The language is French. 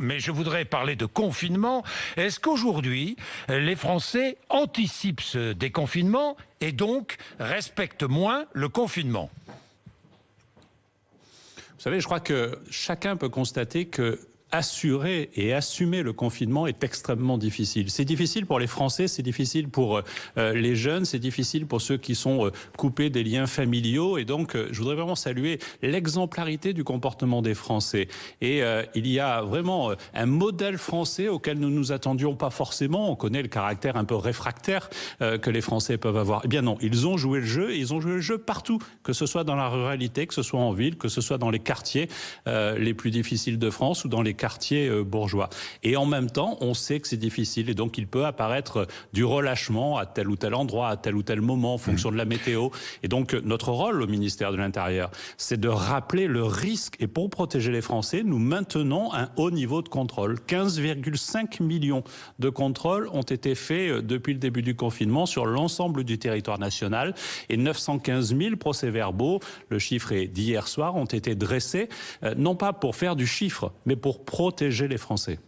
mais je voudrais parler de confinement. Est-ce qu'aujourd'hui, les Français anticipent ce déconfinement et donc respectent moins le confinement? Vous savez, je crois que chacun peut constater que assurer et assumer le confinement est extrêmement difficile. C'est difficile pour les Français, c'est difficile pour les jeunes, c'est difficile pour ceux qui sont coupés des liens familiaux. Et donc, je voudrais vraiment saluer l'exemplarité du comportement des Français. Et il y a vraiment un modèle français auquel nous nous attendions pas forcément. On connaît le caractère un peu réfractaire que les Français peuvent avoir. Eh bien non, ils ont joué le jeu, et ils ont joué le jeu partout, que ce soit dans la ruralité, que ce soit en ville, que ce soit dans les quartiers les plus difficiles de France ou dans les quartiers bourgeois. Et en même temps, on sait que c'est difficile et donc il peut apparaître du relâchement à tel ou tel endroit, à tel ou tel moment, en fonction de la météo. Et donc notre rôle au ministère de l'Intérieur, c'est de rappeler le risque. Et pour protéger les Français, nous maintenons un haut niveau de contrôle. 15,5 millions de contrôles ont été faits depuis le début du confinement sur l'ensemble du territoire national et 915 000 procès-verbaux, le chiffre est d'hier soir, ont été dressés, non pas pour faire du chiffre, mais pour protéger les Français.